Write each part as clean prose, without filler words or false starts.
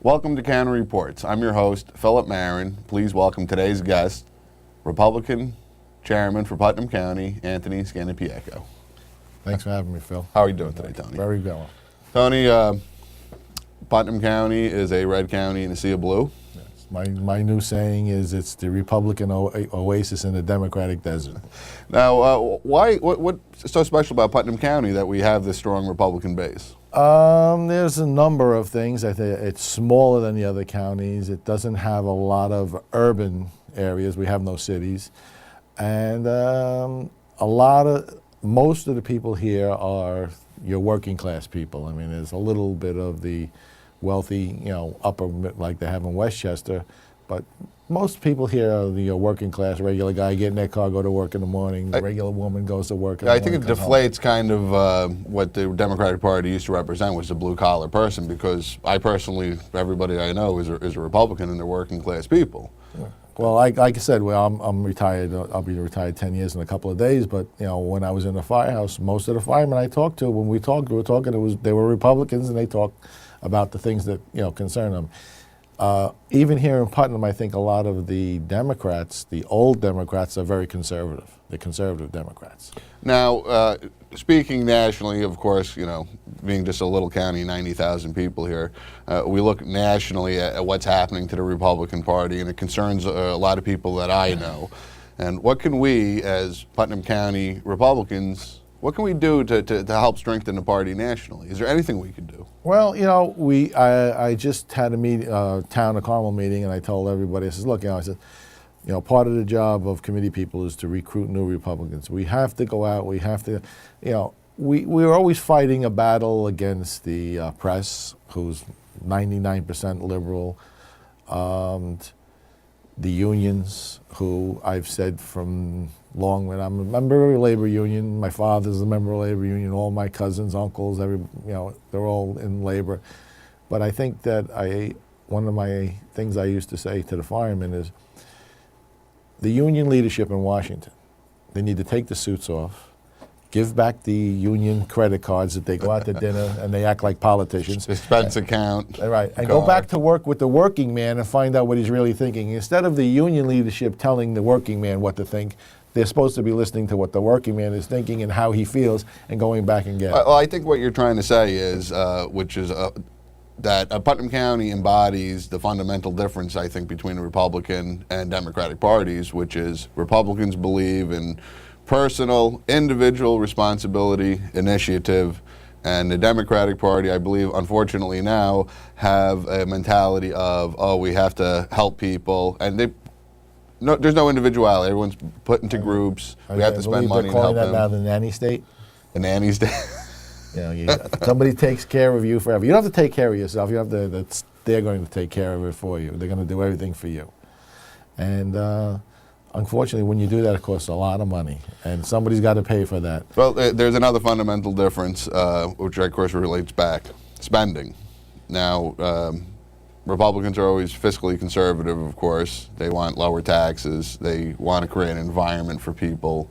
Welcome to County Reports. I'm your host, Philip Marin. Please welcome today's guest, Republican Chairman for Putnam County, Anthony Scannapieco. Thanks for having me, Phil. How are you doing today, Tony? Very well. Tony, Putnam County is a red county in a sea of blue. Yes. My new saying is it's the Republican oasis in the Democratic desert. Now, what's so special about Putnam County that we have this strong Republican base? There's a number of things. I think it's smaller than the other counties. It doesn't have a lot of urban areas. We have no cities. And most of the people here are your working class people. I mean, there's a little bit of the wealthy, upper, like they have in Westchester, but most people here are the working class, regular guy, get in their car, go to work in the morning. The regular woman goes to work in the morning. I think it deflates kind of what the Democratic Party used to represent, was the blue-collar person, because I personally, everybody I know is a Republican, and they're working class people. Yeah. Well, like I said, I'm retired. I'll be retired 10 years in a couple of days, but when I was in the firehouse, most of the firemen I talked to, when we were talking, they were Republicans, and they talked about the things that concern them. Even here in Putnam, I think a lot of the Democrats, the old Democrats, are very conservative. The conservative Democrats. Now, speaking nationally, of course, being just a little county, 90,000 people here, we look nationally at what's happening to the Republican Party, and it concerns a lot of people that I know. And what can we, as Putnam County Republicans, what can we do to help strengthen the party nationally? Is there anything we could do? Well, I just had a meeting, town of Carmel meeting, and I told everybody, I said, look, I said, part of the job of committee people is to recruit new Republicans. We have to go out. We have to, we're always fighting a battle against the press, who's 99% liberal, the unions, who I've said from long when I'm a member of a labor union. My father's a member of a labor union. All my cousins, uncles, they're all in labor. But I think that one of my things I used to say to the firemen is, the union leadership in Washington, they need to take the suits off, give back the union credit cards that they go out to dinner and they act like politicians. Expense account. Right, and go back to work with the working man and find out what he's really thinking. Instead of the union leadership telling the working man what to think, they're supposed to be listening to what the working man is thinking and how he feels and going back and getting it. Well, I think what you're trying to say is, that Putnam County embodies the fundamental difference, I think, between the Republican and Democratic parties, which is Republicans believe in personal, individual responsibility, initiative, and the Democratic Party, I believe, unfortunately now, have a mentality of, we have to help people, and there's no individuality. Everyone's put into groups. We have to spend money and help them. They're calling that now the nanny state? The nanny state. Somebody takes care of you forever. You don't have to take care of yourself. You have to. They're going to take care of it for you. They're going to do everything for you. And unfortunately, when you do that, it costs a lot of money, and somebody's got to pay for that. Well, there's another fundamental difference, which of course relates back: spending. Now, Republicans are always fiscally conservative. Of course, they want lower taxes. They want to create an environment for people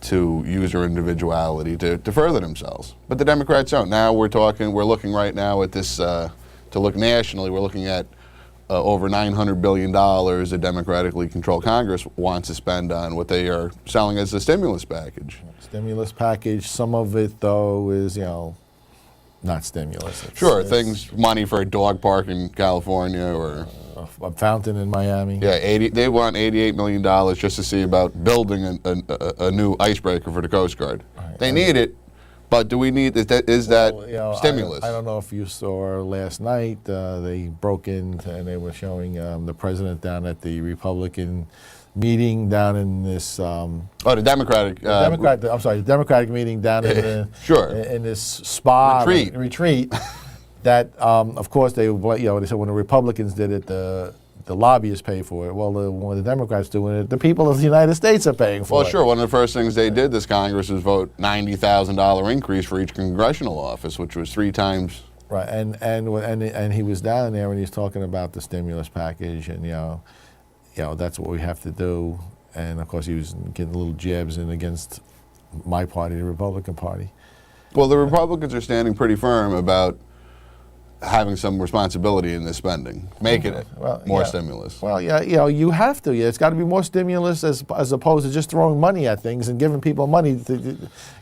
to use their individuality to further themselves. But the Democrats don't. Now we're looking right now at this, to look nationally, we're looking at over $900 billion the democratically controlled Congress wants to spend on what they are selling as a stimulus package. Stimulus package, some of it though is, not stimulus. It's money for a dog park in California or a fountain in Miami. Yeah, they want $88 million just to see about building a new icebreaker for the Coast Guard. Right. They need it, but do we need, is that stimulus? I don't know if you saw last night, they broke in and they were showing the president down at the Republican meeting down in this. The Democratic. The Democratic meeting down in in this spa retreat. That, of course, they said when the Republicans did it, the lobbyists pay for it. Well, when the Democrats doing it, the people of the United States are paying for it. Well, sure. One of the first things they did this Congress was vote $90,000 increase for each congressional office, which was 3 times. Right, and he was down there and he's talking about the stimulus package, and that's what we have to do. And of course, he was getting little jabs in against my party, the Republican Party. Well, the Republicans are standing pretty firm about having some responsibility in this spending, making it more stimulus. Well, yeah, you have to. Yeah, it's got to be more stimulus as opposed to just throwing money at things and giving people money.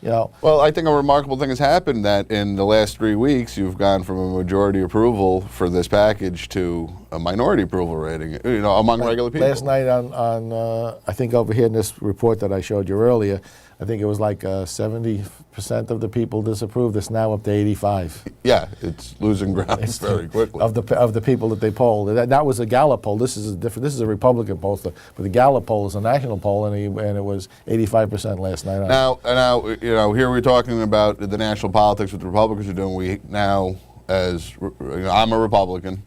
Well, I think a remarkable thing has happened that in the last 3 weeks, you've gone from a majority approval for this package to a minority approval rating. Among regular people. Last night on I think over here in this report that I showed you earlier, I think it was like 70% of the people disapproved. It's now up to 85. Yeah, it's losing ground very quickly. Of the people that they polled. That was a Gallup poll. This is a Republican poll, but the Gallup poll is a national poll, and it was 85% last night. Now, here we're talking about the national politics, what the Republicans are doing. We now, I'm a Republican.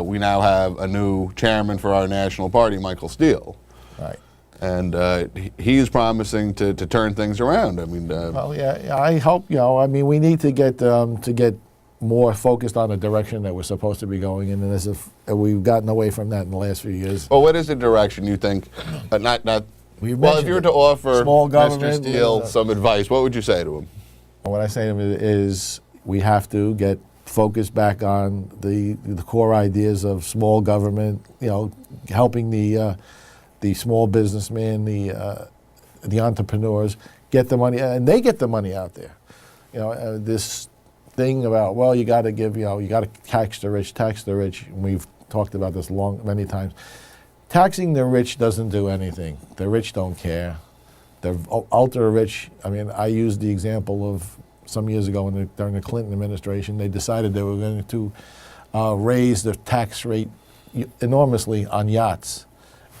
We now have a new chairman for our national party, Michael Steele. Right. And he's promising to turn things around. I mean, well, yeah, I hope. I mean, we need to get more focused on the direction that we're supposed to be going in, and as if we've gotten away from that in the last few years. Well, what is the direction you think? Not. Well, if you were to offer Mr. Steele some advice, what would you say to him? What I say to him is, we have to get focused back on the core ideas of small government. Helping the small businessman, the entrepreneurs, get the money, and they get the money out there. This thing about, you got to give, you got to tax the rich. And we've talked about this many times. Taxing the rich doesn't do anything. The rich don't care. The ultra rich. I mean, I used the example of some years ago during the Clinton administration. They decided they were going to raise the tax rate enormously on yachts.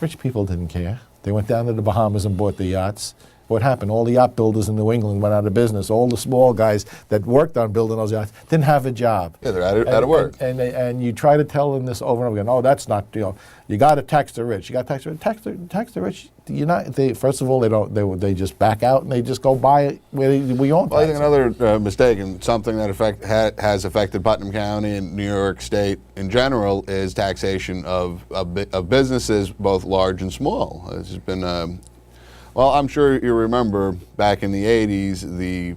Rich people didn't care. They went down to the Bahamas and bought the yachts. What happened? All the yacht builders in New England went out of business. All the small guys that worked on building those yachts didn't have a job. Yeah, they're out of work. And you try to tell them this over and over again. Oh, that's not. You got to tax the rich. You got to tax the rich. First of all, they just back out and they just go buy it where we own. Well, I think another mistake, and something that has affected Putnam County and New York State in general, is taxation of businesses, both large and small. It's been. Well, I'm sure you remember back in the 80s, the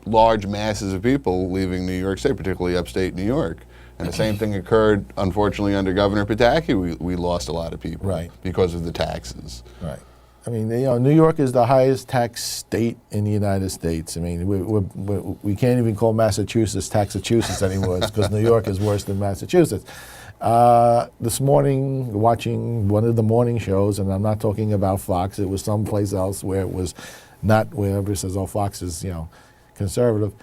large masses of people leaving New York State, particularly upstate New York. And the same thing occurred, unfortunately, under Governor Pataki. We lost a lot of people because of the taxes. Right. I mean, New York is the highest tax state in the United States. I mean, we can't even call Massachusetts Taxachusetts anymore because New York is worse than Massachusetts. This morning, watching one of the morning shows, and I'm not talking about Fox, it was someplace else where it was not where everybody says, oh, Fox is, conservative.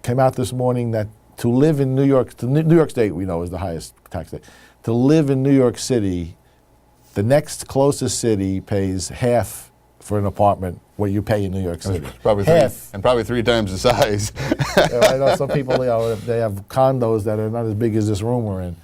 Came out this morning that to live in New York, New York State we know is the highest tax state. To live in New York City, the next closest city pays half for an apartment what you pay in New York City. Probably half. And probably 3 times the size. I know some people, they have condos that are not as big as this room we're in.